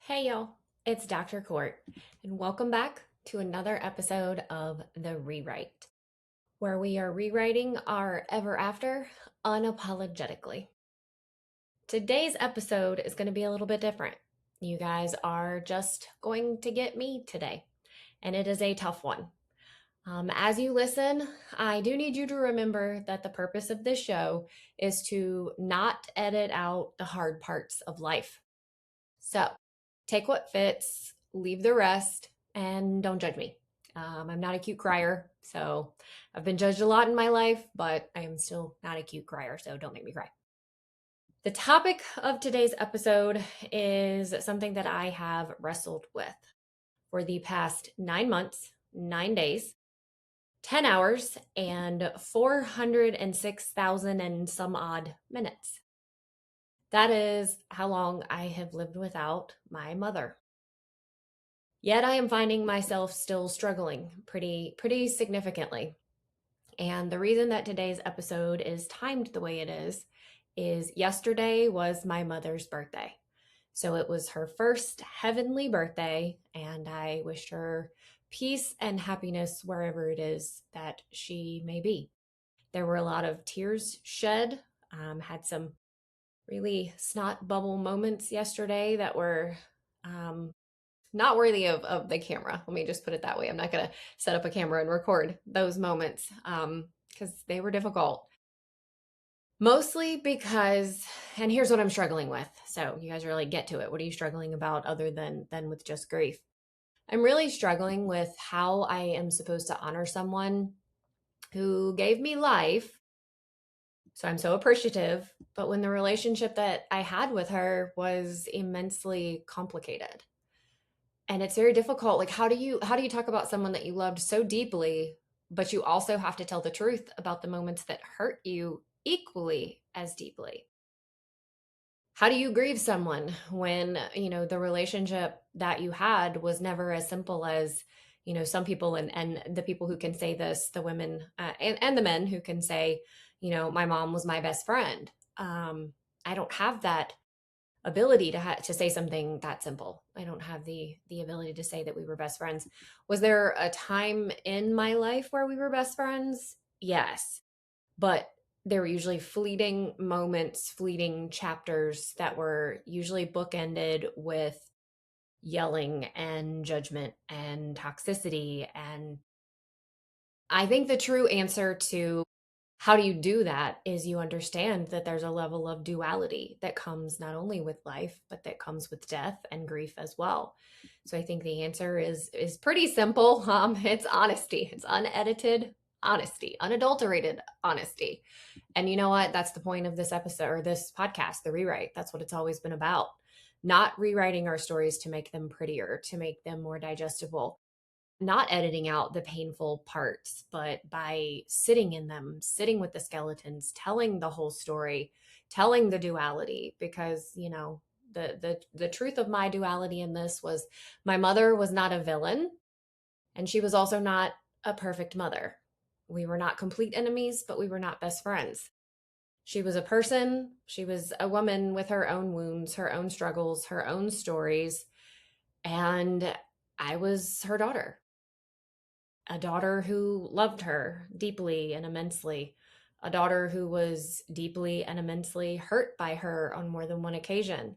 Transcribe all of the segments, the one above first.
Hey y'all, it's Dr. Court, and welcome back to another episode of The Rewrite, where we are rewriting our ever after unapologetically. Today's episode is going to be a little bit different. You guys are just going to get me today, and it is a tough one. As you listen, I do need you to remember that the purpose of this show is to not edit out the hard parts of life. So take what fits, leave the rest, and don't judge me. I'm not a cute crier, so I've been judged a lot in my life, but I am still not a cute crier, so don't make me cry. The topic of today's episode is something that I have wrestled with for the past 9 months, 9 days, 10 hours, and 406,000 and some odd minutes. That is how long I have lived without my mother. Yet I am finding myself still struggling pretty significantly. And the reason that today's episode is timed the way it is yesterday was my mother's birthday. So it was her first heavenly birthday, and I wished her peace and happiness wherever it is that she may be. There were a lot of tears shed, had some really snot bubble moments yesterday that were not worthy of the camera. Let me just put it that way. I'm not going to set up a camera and record those moments because they were difficult. Mostly because, and here's what I'm struggling with. So you guys really get to it. What are you struggling about other than with just grief? I'm really struggling with how I am supposed to honor someone who gave me life. So I'm so appreciative. But when the relationship that I had with her was immensely complicated, and it's very difficult, like how do you talk about someone that you loved so deeply, but you also have to tell the truth about the moments that hurt you equally as deeply? How do you grieve someone when the relationship that you had was never as simple as some people, and the people who can say this, the women, and the men who can say, my mom was my best friend. I don't have that ability to say something that simple. I don't have the ability to say that we were best friends. Was there a time in my life where we were best friends? Yes. But there were usually fleeting moments, fleeting chapters that were usually bookended with yelling and judgment and toxicity. And I think the true answer to how do you do that is you understand that there's a level of duality that comes not only with life, but that comes with death and grief as well. So I think the answer is pretty simple. It's honesty. It's unedited honesty, unadulterated honesty. And you know what? That's the point of this episode or this podcast, The Rewrite. That's what it's always been about. Not rewriting our stories to make them prettier, to make them more digestible, not editing out the painful parts, but by sitting in them, sitting with the skeletons, telling the whole story, telling the duality. Because the truth of my duality in this was my mother was not a villain, and she was also not a perfect mother. We were not complete enemies, but we were not best friends. She was a person. She was a woman with her own wounds, her own struggles, her own stories, and I was her daughter, a daughter who loved her deeply and immensely, a daughter who was deeply and immensely hurt by her on more than one occasion,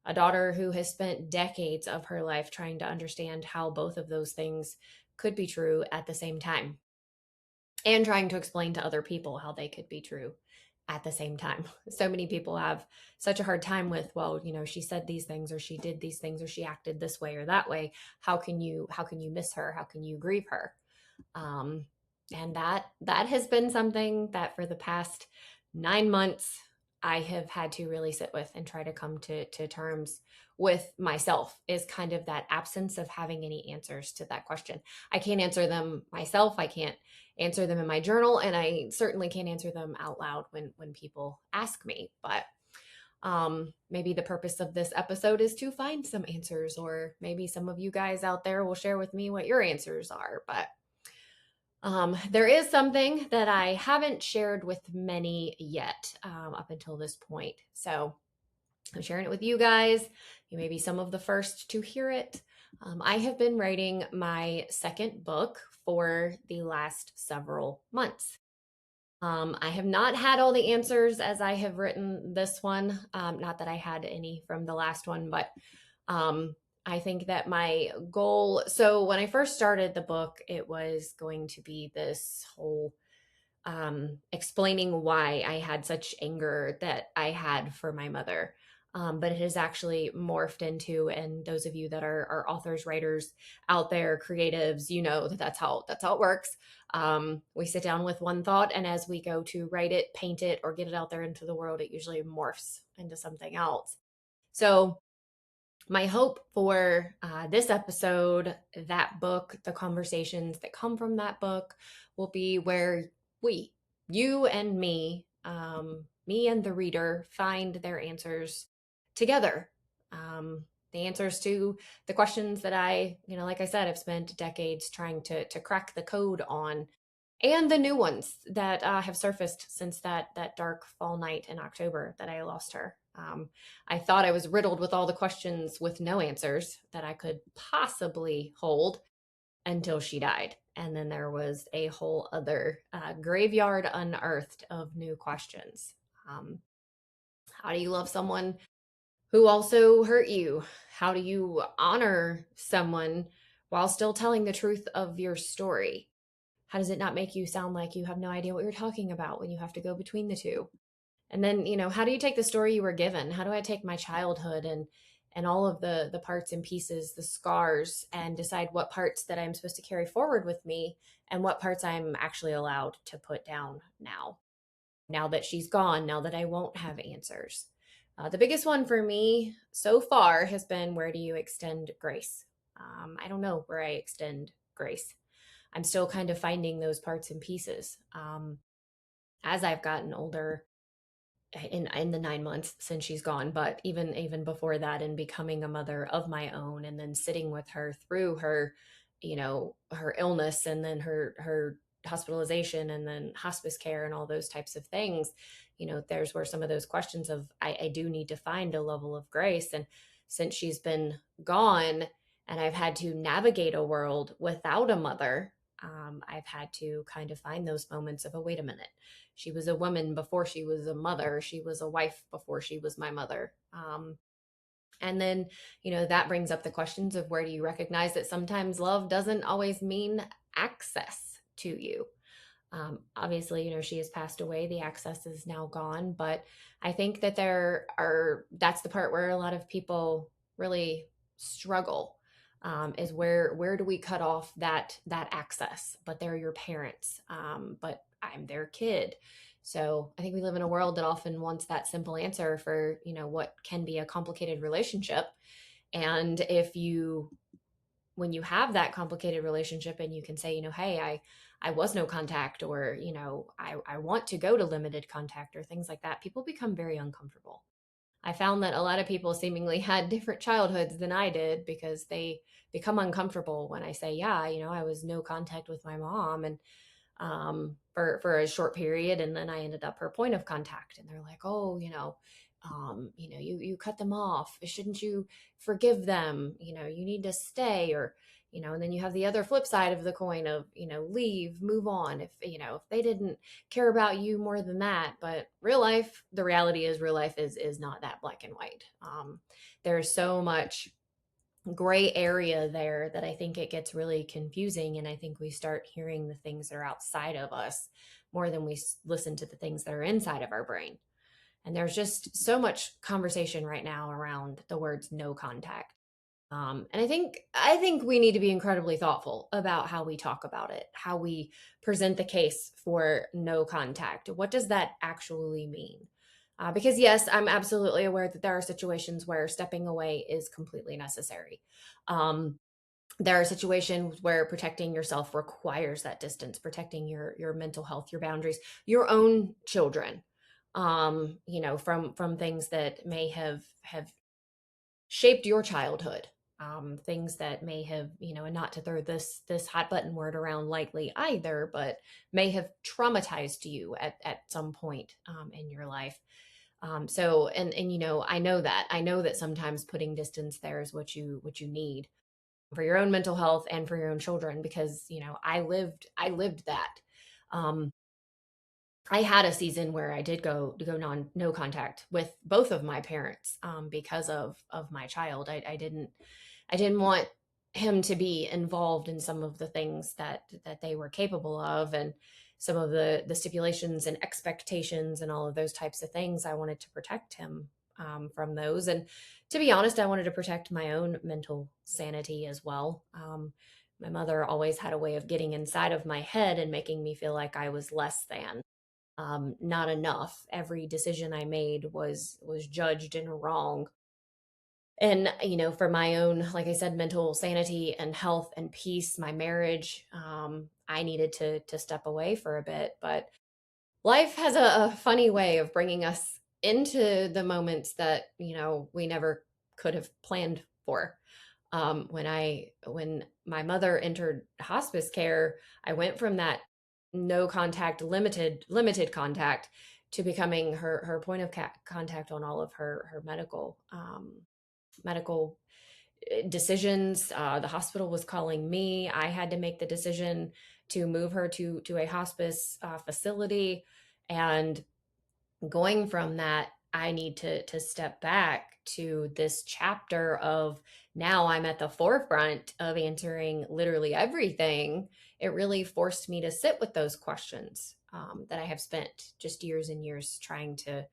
a daughter who has spent decades of her life trying to understand how both of those things could be true at the same time, and trying to explain to other people how they could be true at the same time. So many people have such a hard time with, well, she said these things, or she did these things, or she acted this way or that way. How can you miss her? How can you grieve her? Um, and that has been something that for the past 9 months I have had to really sit with and try to come to terms with myself, is kind of that absence of having any answers to that question. I can't answer them myself. I can't answer them in my journal, and I certainly can't answer them out loud when people ask me. But maybe the purpose of this episode is to find some answers, or maybe some of you guys out there will share with me what your answers are. But there is something that I haven't shared with many yet, up until this point. So I'm sharing it with you guys. You may be some of the first to hear it. I have been writing my second book for the last several months. I have not had all the answers as I have written this one. Not that I had any from the last one, but um, I think that my goal. So when I first started the book, it was going to be this whole explaining why I had such anger that I had for my mother. But it has actually morphed into, and those of you that are authors, writers out there, creatives, you know that that's how it works. We sit down with one thought, and as we go to write it, paint it, or get it out there into the world, it usually morphs into something else. So my hope for this episode, that book, the conversations that come from that book will be where we, you and me and the reader, find their answers together. The answers to the questions that like I said, I've spent decades trying to crack the code on, and the new ones that have surfaced since that dark fall night in October that I lost her. I thought I was riddled with all the questions with no answers that I could possibly hold until she died. And then there was a whole other graveyard unearthed of new questions. Um, how do you love someone who also hurt you? How do you honor someone while still telling the truth of your story? How does it not make you sound like you have no idea what you're talking about when you have to go between the two? And then, how do you take the story you were given? How do I take my childhood and all of the parts and pieces, the scars, and decide what parts that I'm supposed to carry forward with me and what parts I'm actually allowed to put down now that she's gone, now that I won't have answers. The biggest one for me so far has been, where do you extend grace? I don't know where I extend grace. I'm still kind of finding those parts and pieces. As I've gotten older, in the 9 months since she's gone, but even before that, and becoming a mother of my own, and then sitting with her through her, her illness, and then her hospitalization, and then hospice care, and all those types of things. There's where some of those questions of, I do need to find a level of grace. And since she's been gone, and I've had to navigate a world without a mother, I've had to kind of find those moments of, oh, wait a minute. She was a woman before she was a mother. She was a wife before she was my mother. And then, that brings up the questions of, where do you recognize that sometimes love doesn't always mean access to you? Obviously, she has passed away. The access is now gone. But I think that that's the part where a lot of people really struggle, is where do we cut off that access? But they're your parents. But I'm their kid. So I think we live in a world that often wants that simple answer for, what can be a complicated relationship. And when you have that complicated relationship, and you can say, hey, I was no contact, or, I want to go to limited contact, or things like that, people become very uncomfortable. I found that a lot of people seemingly had different childhoods than I did, because they become uncomfortable when I say, yeah, I was no contact with my mom, and for a short period, and then I ended up her point of contact, and they're like, oh, you cut them off. Shouldn't you forgive them? You need to stay, or and then you have the other flip side of the coin of, leave, move on, if they didn't care about you more than that. But the reality is, real life is not that black and white. There's so much gray area there that I think it gets really confusing. And I think we start hearing the things that are outside of us more than we listen to the things that are inside of our brain. And there's just so much conversation right now around the words no contact. And I think we need to be incredibly thoughtful about how we talk about it, how we present the case for no contact. What does that actually mean? Because yes, I'm absolutely aware that there are situations where stepping away is completely necessary. Um, there are situations where protecting yourself requires that distance, protecting your mental health, your boundaries, your own children, from things that may have shaped your childhood, things that may have, and not to throw this hot button word around lightly either, but may have traumatized you at some point in your life. So and I know that sometimes putting distance there is what you need for your own mental health and for your own children, because I lived that. um I had a season where I did go non no contact with both of my parents, because of my child. I didn't want him to be involved in some of the things that they were capable of, and some of the stipulations and expectations and all of those types of things. I wanted to protect him, from those, and to be honest, I wanted to protect my own mental sanity as well. My mother always had a way of getting inside of my head and making me feel like I was less than, not enough. Every decision I made was judged and wrong. And for my own, like I said, mental sanity and health and peace, my marriage, I needed to step away for a bit. But life has a funny way of bringing us into the moments that we never could have planned for. When my mother entered hospice care, I went from that no contact, limited contact, to becoming her point of contact on all of her medical decisions. The hospital was calling me. I had to make the decision to move her to a hospice facility, and going from that, I need to step back to this chapter of, now I'm at the forefront of answering literally everything. It really forced me to sit with those questions, that I have spent just years and years trying to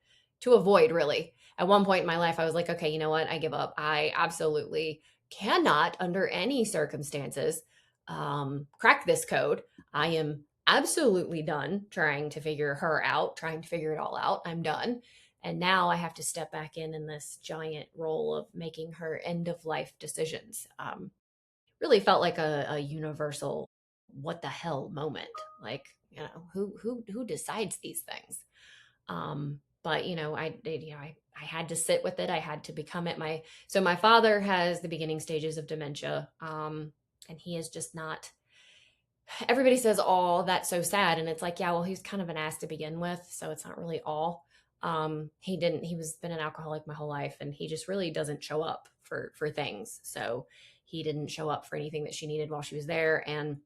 avoid. Really, at one point in my life, I was like, okay, you know what, I give up. I absolutely cannot, under any circumstances, crack this code. I am absolutely done trying to figure her out, trying to figure it all out. I'm done. And now I have to step back in this giant role of making her end of life decisions. Really felt like a universal what the hell moment. Like, who decides these things? But I had to sit with it. I had to become it. My father has the beginning stages of dementia. And he is just not, everybody says, "Oh, that's so sad," and it's like, yeah, well, he's kind of an ass to begin with, so it's not really all. He was been an alcoholic my whole life, and he just really doesn't show up for things. So he didn't show up for anything that she needed while she was there. And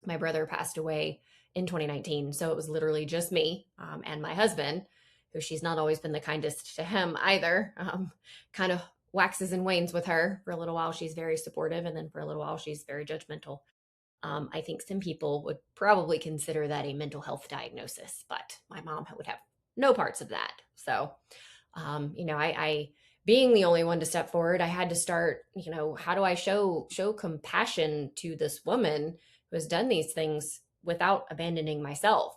my brother passed away in 2019, so it was literally just me, and my husband, who, she's not always been the kindest to him either. Kind of waxes and wanes with her. For a little while she's very supportive, and then for a little while she's very judgmental. I think some people would probably consider that a mental health diagnosis, but my mom would have no parts of that. So, I being the only one to step forward, I had to start. How do I show compassion to this woman who has done these things without abandoning myself?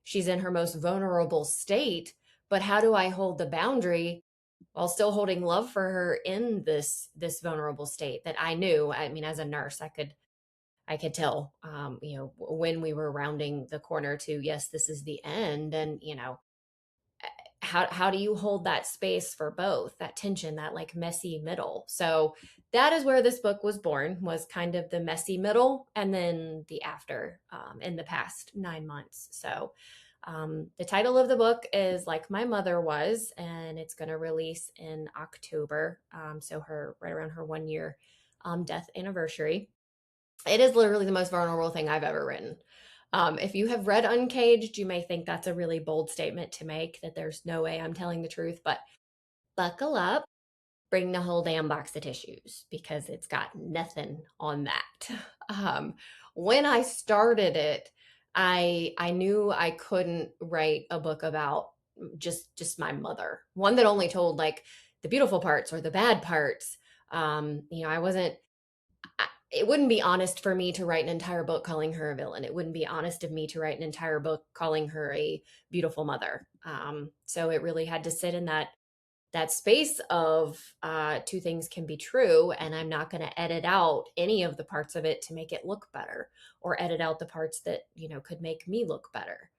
She's in her most vulnerable state, but how do I hold the boundary while still holding love for her in this vulnerable state that I knew? I mean, as a nurse, I could tell, when we were rounding the corner to, yes, this is the end. And, how do you hold that space for both, that tension, that like messy middle? So that is where this book was born, was kind of the messy middle, and then the after, in the past 9 months. So the title of the book is Like My Mother Was, and it's going to release in October. So her right around her 1 year death anniversary. It is literally the most vulnerable thing I've ever written. If you have read Uncaged, you may think that's a really bold statement to make, that there's no way I'm telling the truth, but buckle up, bring the whole damn box of tissues, because it's got nothing on that. When I started it, I knew I couldn't write a book about just my mother, one that only told like the beautiful parts or the bad parts. I wasn't it wouldn't be honest for me to write an entire book calling her a villain. It wouldn't be honest of me to write an entire book calling her a beautiful mother. So it really had to sit in that space of, two things can be true, and I'm not going to edit out any of the parts of it to make it look better, or edit out the parts that could make me look better.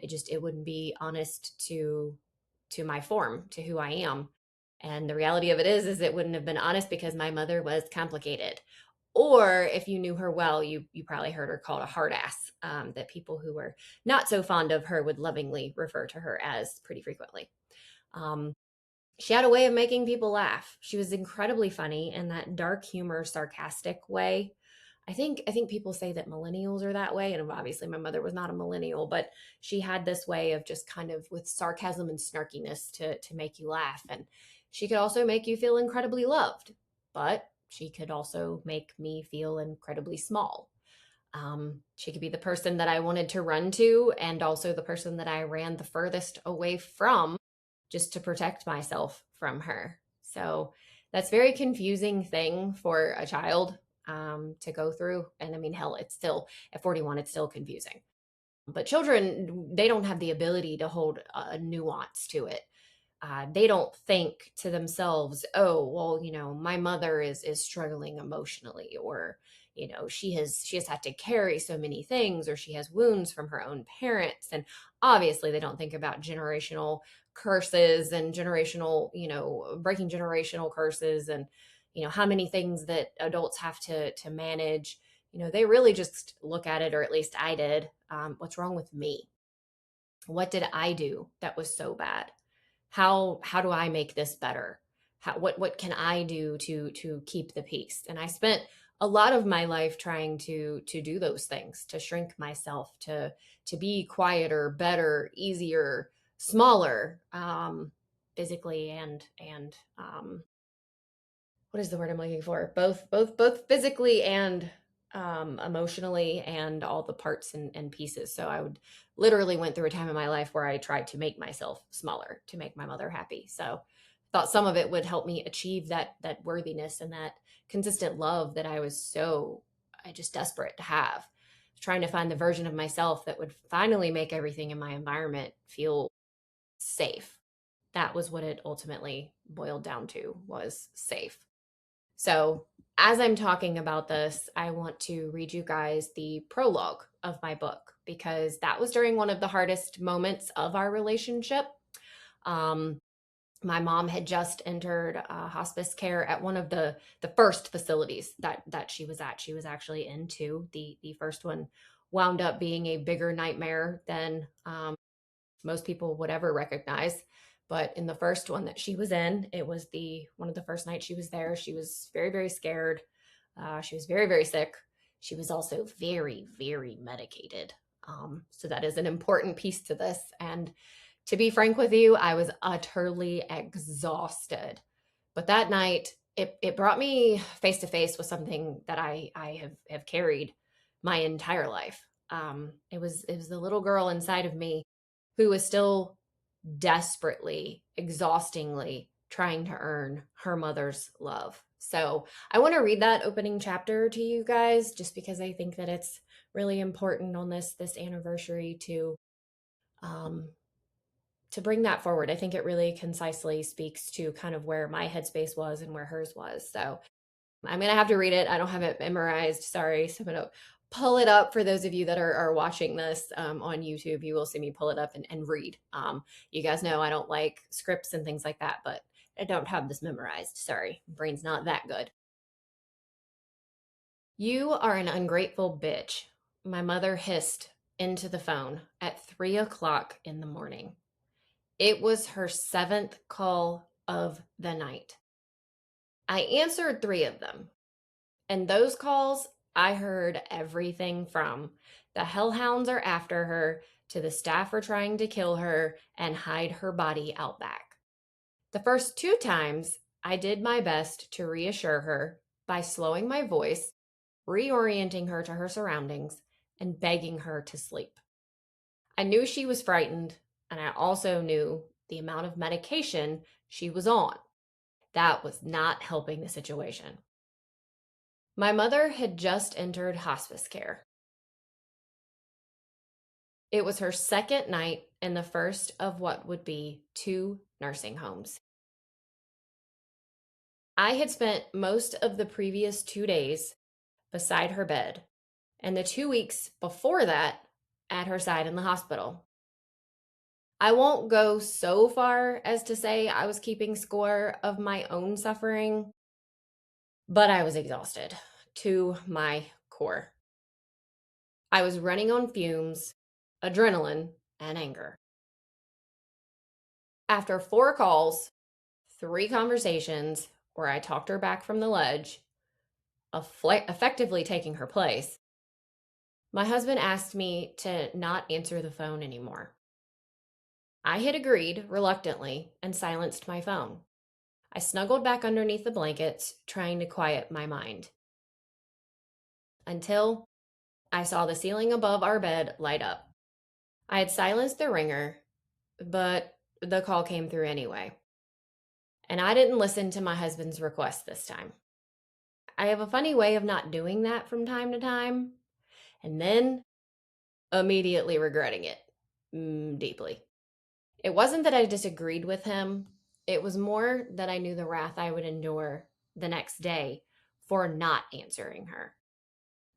It wouldn't be honest to my form, to who I am. And the reality of it is it wouldn't have been honest, because my mother was complicated. Or if you knew her well, you probably heard her called a hard ass, that people who were not so fond of her would lovingly refer to her as pretty frequently. Um, she had a way of making people laugh. She was incredibly funny in that dark humor, sarcastic way. I think people say that millennials are that way, and obviously my mother was not a millennial, but she had this way of just kind of with sarcasm and snarkiness to make you laugh. And she could also make you feel incredibly loved, but she could also make me feel incredibly small. She could be the person that I wanted to run to, and also the person that I ran the furthest away from just to protect myself from her. So that's a very confusing thing for a child to go through. And I mean, hell, it's still at 41, it's still confusing. But children, they don't have the ability to hold a nuance to it. They don't think to themselves, oh well, my mother is struggling emotionally, or she has had to carry so many things, or she has wounds from her own parents. And obviously they don't think about generational curses and generational, breaking generational curses, and how many things that adults have to manage. They really just look at it, or at least I did. What's wrong with me? What did I do that was so bad? How do I make this better? What can I do to keep the peace? And I spent a lot of my life trying to do those things, to shrink myself, to be quieter, better, easier, smaller, physically and what is the word I'm looking for? Both physically and emotionally, and all the parts and pieces. So I would literally went through a time in my life where I tried to make myself smaller to make my mother happy. So thought some of it would help me achieve that worthiness and that consistent love that I just desperate to have. Trying to find the version of myself that would finally make everything in my environment feel safe. That was what it ultimately boiled down to, was safe. So, as I'm talking about this, I want to read you guys the prologue of my book, because that was during one of the hardest moments of our relationship. Um, my mom had just entered hospice care at one of the first facilities that she was at. She was actually in two. The first one wound up being a bigger nightmare than most people would ever recognize. But in the first one that she was in, it was the one of the first nights she was there. She was very, very scared. She was very, very sick. She was also very, very medicated. So that is an important piece to this. And to be frank with you, I was utterly exhausted. But that night, it brought me face to face with something that I have carried my entire life. It was the little girl inside of me who was still desperately, exhaustingly trying to earn her mother's love. So I want to read that opening chapter to you guys, just because I think that it's really important on this anniversary um, to bring that forward. I think it really concisely speaks to kind of where my headspace was and where hers was. So I'm gonna have to read it. I don't have it memorized. Sorry. So I'm gonna pull it up for those of you that are watching this on YouTube. You will see me pull it up and read. You guys know I don't like scripts and things like that, but I don't have this memorized. Sorry, brain's not that good. You are an ungrateful bitch, my mother hissed into the phone at 3 o'clock in the morning. It was her seventh call of the night. I answered three of them. And those calls, I heard everything from the hellhounds are after her to the staff are trying to kill her and hide her body out back. The first two times, I did my best to reassure her by slowing my voice, reorienting her to her surroundings, and begging her to sleep. I knew she was frightened, and I also knew the amount of medication she was on. That was not helping the situation. My mother had just entered hospice care. It was her second night in the first of what would be two nursing homes. I had spent most of the previous 2 days beside her bed, and the 2 weeks before that at her side in the hospital. I won't go so far as to say I was keeping score of my own suffering, but I was exhausted to my core. I was running on fumes, adrenaline, and anger. After 4 calls, 3 conversations where I talked her back from the ledge, effectively taking her place, my husband asked me to not answer the phone anymore. I had agreed reluctantly and silenced my phone. I snuggled back underneath the blankets, trying to quiet my mind, until I saw the ceiling above our bed light up. I had silenced the ringer, but the call came through anyway. And I didn't listen to my husband's request this time. I have a funny way of not doing that from time to time, and then immediately regretting it deeply. It wasn't that I disagreed with him, it was more that I knew the wrath I would endure the next day for not answering her.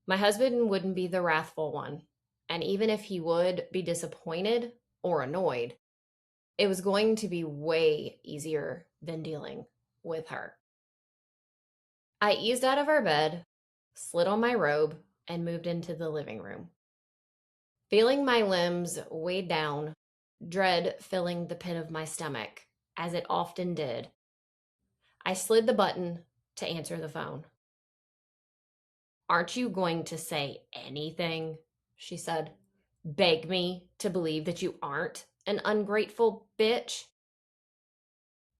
My husband wouldn't be the wrathful one, and even if he would be disappointed or annoyed, it was going to be way easier than dealing with her. I eased out of our bed, slid on my robe, and moved into the living room. Feeling my limbs weighed down, dread filling the pit of my stomach, as it often did, I slid the button to answer the phone. "Aren't you going to say anything?" she said. "Beg me to believe that you aren't an ungrateful bitch?"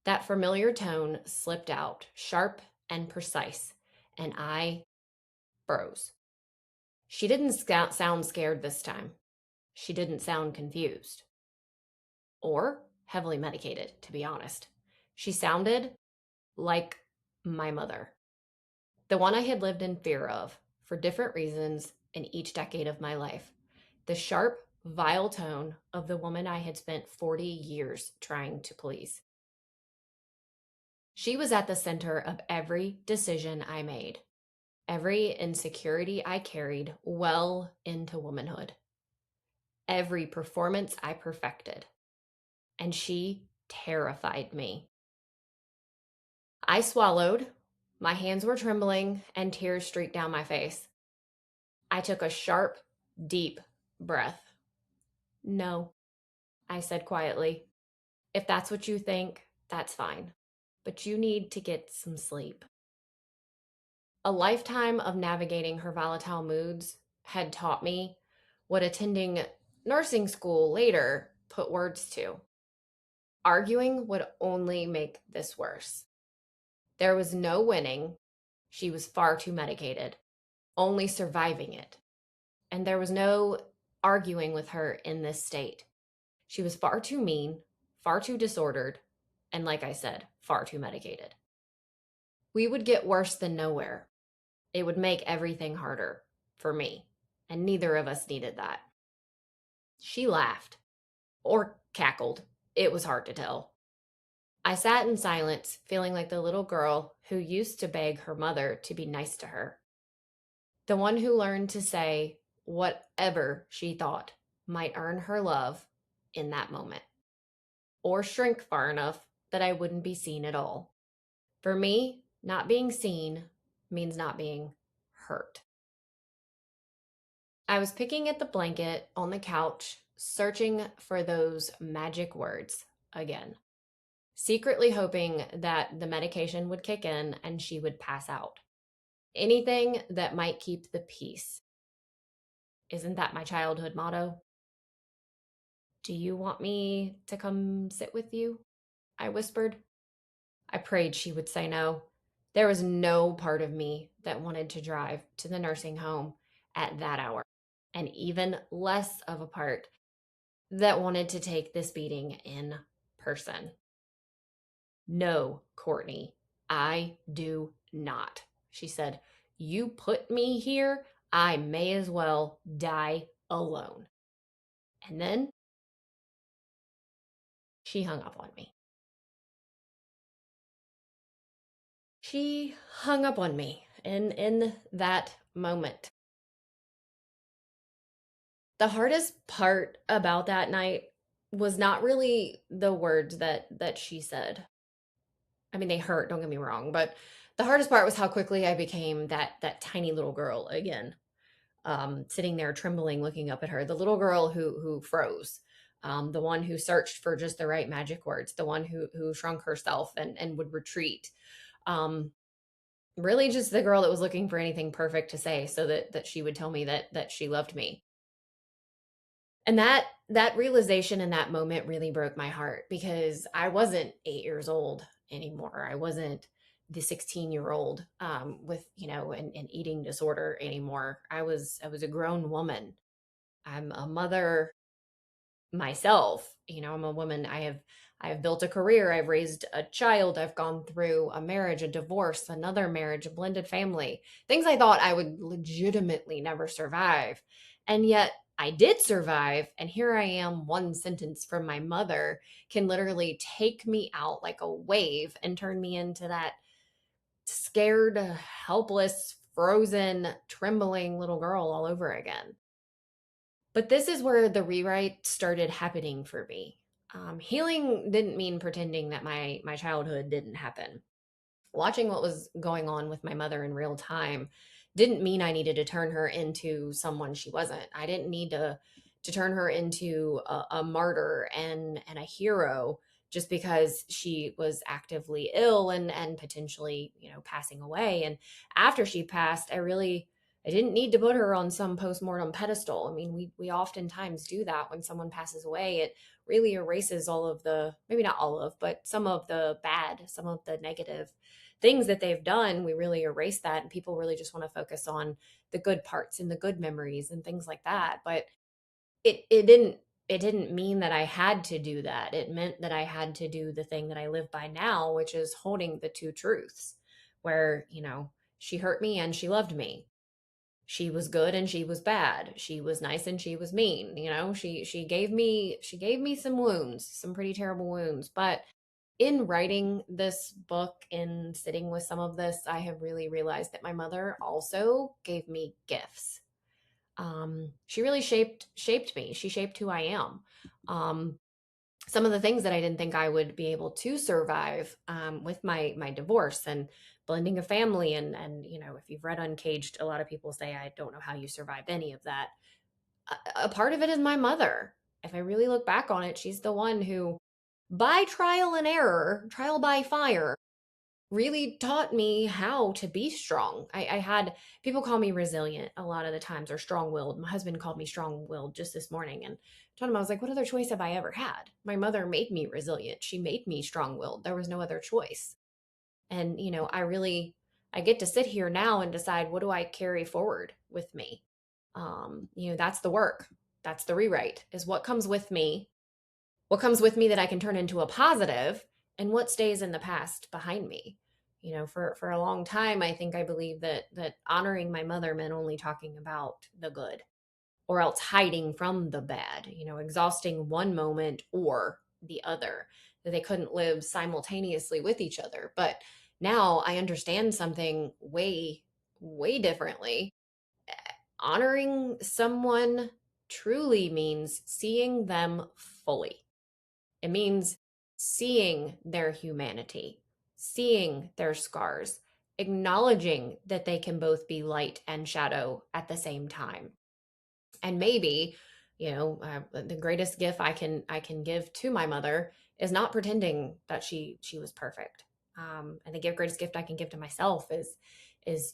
That familiar tone slipped out, sharp and precise, and I froze. She didn't sound scared this time. She didn't sound confused. Or heavily medicated, to be honest. She sounded like my mother, the one I had lived in fear of for different reasons in each decade of my life. The sharp, vile tone of the woman I had spent 40 years trying to please. She was at the center of every decision I made, every insecurity I carried well into womanhood, every performance I perfected, and she terrified me. I swallowed, my hands were trembling, and tears streaked down my face. I took a sharp, deep breath. "No," I said quietly. "If that's what you think, that's fine. But you need to get some sleep." A lifetime of navigating her volatile moods had taught me what attending nursing school later put words to. Arguing would only make this worse. There was no winning. She was far too medicated, only surviving it. And there was no arguing with her in this state. She was far too mean, far too disordered, and like I said, far too medicated. We would get worse than nowhere. It would make everything harder for me, and neither of us needed that. She laughed, or cackled. It was hard to tell. I sat in silence, feeling like the little girl who used to beg her mother to be nice to her. The one who learned to say whatever she thought might earn her love in that moment, or shrink far enough that I wouldn't be seen at all. For me, not being seen means not being hurt. I was picking at the blanket on the couch, searching for those magic words again, secretly hoping that the medication would kick in and she would pass out. Anything that might keep the peace. Isn't that my childhood motto? "Do you want me to come sit with you?" I whispered. I prayed she would say no. There was no part of me that wanted to drive to the nursing home at that hour, and even less of a part that wanted to take this beating in person. "No, Courtney, I do not," she said. "You put me here, I may as well die alone." And then she hung up on me. She hung up on me in that moment. The hardest part about that night was not really the words that she said. I mean, they hurt, don't get me wrong, but the hardest part was how quickly I became that tiny little girl again, sitting there trembling, looking up at her, the little girl who froze. the one who searched for just the right magic words, the one who shrunk herself and would retreat. Um, Really just the girl that was looking for anything perfect to say so that she would tell me that she loved me. And that realization in that moment really broke my heart because I wasn't 8 years old anymore. I wasn't the 16-year-old with, an eating disorder anymore. I was a grown woman. I'm a mother myself. I'm a woman. I have built a career. I've raised a child. I've gone through a marriage, a divorce, another marriage, a blended family. Things I thought I would legitimately never survive. And yet I did survive, and here I am, one sentence from my mother can literally take me out like a wave and turn me into that scared, helpless, frozen, trembling little girl all over again. But this is where the rewrite started happening for me. Healing didn't mean pretending that my childhood didn't happen. Watching what was going on with my mother in real time didn't mean I needed to turn her into someone she wasn't. I didn't need to turn her into a martyr and a hero just because she was actively ill and potentially, passing away. And after she passed, I didn't need to put her on some postmortem pedestal. I mean, we oftentimes do that when someone passes away. It really erases all of the, maybe not all of, but some of the bad, some of the negative things that they've done. We really erase that, and people really just want to focus on the good parts and the good memories and things like that. But it didn't mean that I had to do that. It meant that I had to do the thing that I live by now, which is holding the two truths, where, she hurt me and she loved me. She was good and she was bad. She was nice and she was mean. She gave me some wounds, some pretty terrible wounds. But in writing this book and sitting with some of this, I have really realized that my mother also gave me gifts. She really shaped me. She shaped who I am. Um, some of the things that I didn't think I would be able to survive with my divorce and blending a family, and if you've read Uncaged, a lot of people say I don't know how you survived any of that. A part of it is my mother. If I really look back on it, she's the one who, by trial and error, trial by fire, really taught me how to be strong. I had people call me resilient a lot of the times, or strong willed. My husband called me strong willed just this morning. And I told him, I was like, what other choice have I ever had? My mother made me resilient. She made me strong willed. There was no other choice. And, I get to sit here now and decide, what do I carry forward with me? That's the work. That's the rewrite, is what comes with me that I can turn into a positive, and what stays in the past behind me. For a long time, I think I believed that honoring my mother meant only talking about the good, or else hiding from the bad, exhausting one moment or the other, that they couldn't live simultaneously with each other. But now I understand something way, way differently. Honoring someone truly means seeing them fully. It means seeing their humanity, seeing their scars, acknowledging that they can both be light and shadow at the same time. And maybe, the greatest gift I can give to my mother is not pretending that she was perfect. And the greatest gift I can give to myself is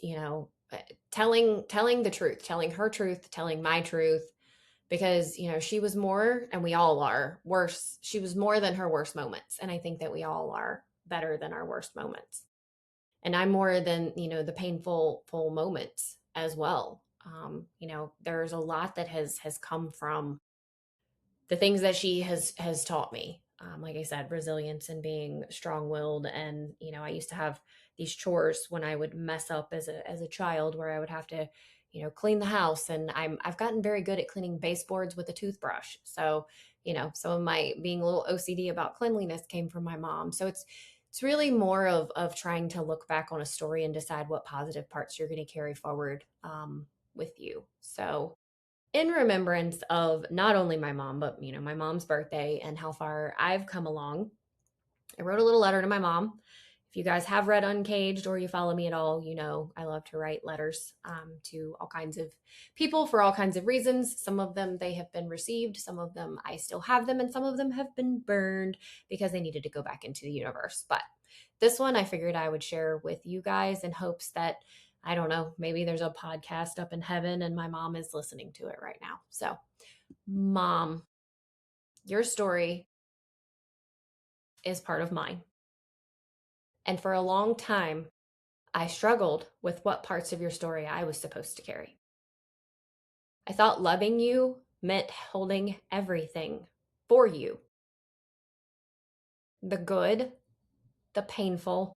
telling the truth, telling her truth, telling my truth, because she was more, and we all are worse. She was more than her worst moments, and I think that we all are better than our worst moments. And I'm more than the painful full moments as well. There's a lot that has come from the things that she has taught me. Like I said, resilience and being strong-willed. And I used to have these chores when I would mess up as a child, where I would have to clean the house. And I've gotten very good at cleaning baseboards with a toothbrush. So some of my being a little OCD about cleanliness came from my mom. So it's really more of trying to look back on a story and decide what positive parts you're going to carry forward with you. So in remembrance of not only my mom, but my mom's birthday and how far I've come along, I wrote a little letter to my mom. If you guys have read Uncaged or you follow me at all, you know I love to write letters to all kinds of people for all kinds of reasons. Some of them they have been received, some of them I still have them, and some of them have been burned because they needed to go back into the universe. But this one I figured I would share with you guys in hopes that, I don't know, maybe there's a podcast up in heaven and my mom is listening to it right now. So, Mom, your story is part of mine. And for a long time, I struggled with what parts of your story I was supposed to carry. I thought loving you meant holding everything for you, the good, the painful,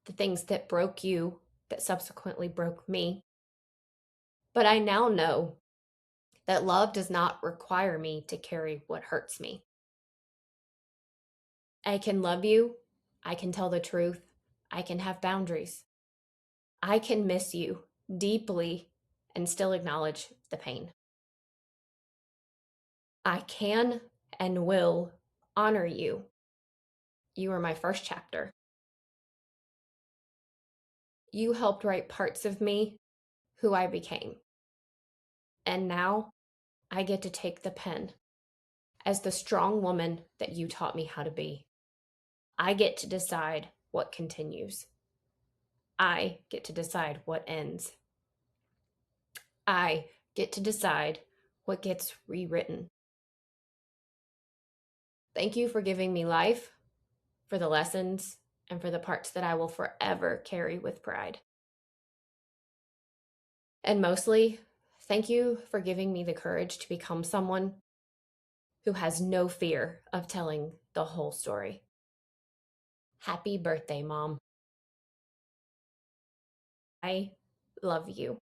the things that broke you, that subsequently broke me. But I now know that love does not require me to carry what hurts me. I can love you, I can tell the truth, I can have boundaries, I can miss you deeply and still acknowledge the pain. I can and will honor you. You were my first chapter. You helped write parts of me who I became. And now I get to take the pen as the strong woman that you taught me how to be. I get to decide what continues. I get to decide what ends. I get to decide what gets rewritten. Thank you for giving me life, for the lessons, and for the parts that I will forever carry with pride. And mostly, thank you for giving me the courage to become someone who has no fear of telling the whole story. Happy birthday, Mom. I love you.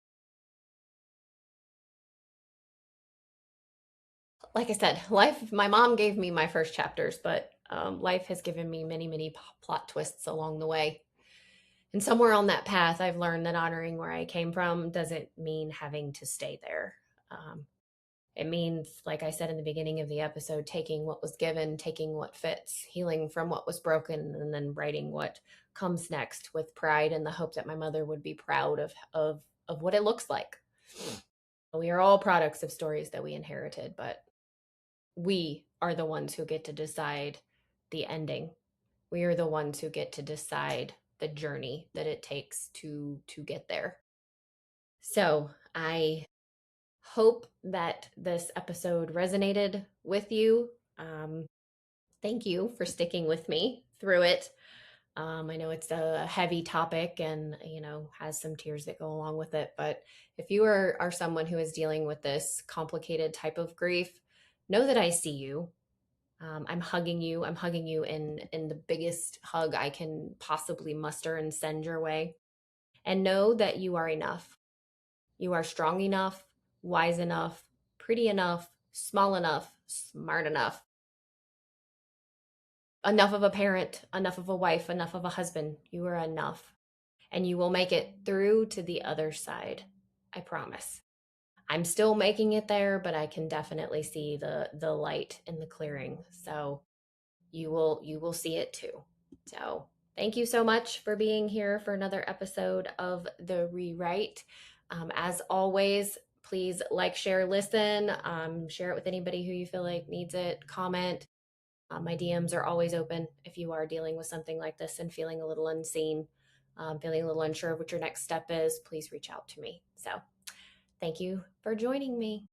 Like I said, life, my mom gave me my first chapters, but life has given me many, many plot twists along the way. And somewhere on that path, I've learned that honoring where I came from doesn't mean having to stay there. Um, It means, like I said in the beginning of the episode, taking what was given, taking what fits, healing from what was broken, and then writing what comes next with pride and the hope that my mother would be proud of what it looks like. We are all products of stories that we inherited, but we are the ones who get to decide the ending. We are the ones who get to decide the journey that it takes to get there. So I hope that this episode resonated with you. Thank you for sticking with me through it. I know it's a heavy topic and, has some tears that go along with it. But if you are someone who is dealing with this complicated type of grief, know that I see you. I'm hugging you. I'm hugging you in the biggest hug I can possibly muster and send your way. And know that you are enough. You are strong enough, wise enough, pretty enough, small enough, smart enough of a parent, enough of a wife, enough of a husband. You are enough. And you will make it through to the other side. I promise. I'm still making it there, but I can definitely see the light in the clearing. So you will see it too. So thank you so much for being here for another episode of The Rewrite. As always, please like, share, listen, share it with anybody who you feel like needs it, comment. My DMs are always open if you are dealing with something like this and feeling a little unseen, feeling a little unsure of what your next step is, please reach out to me. So thank you for joining me.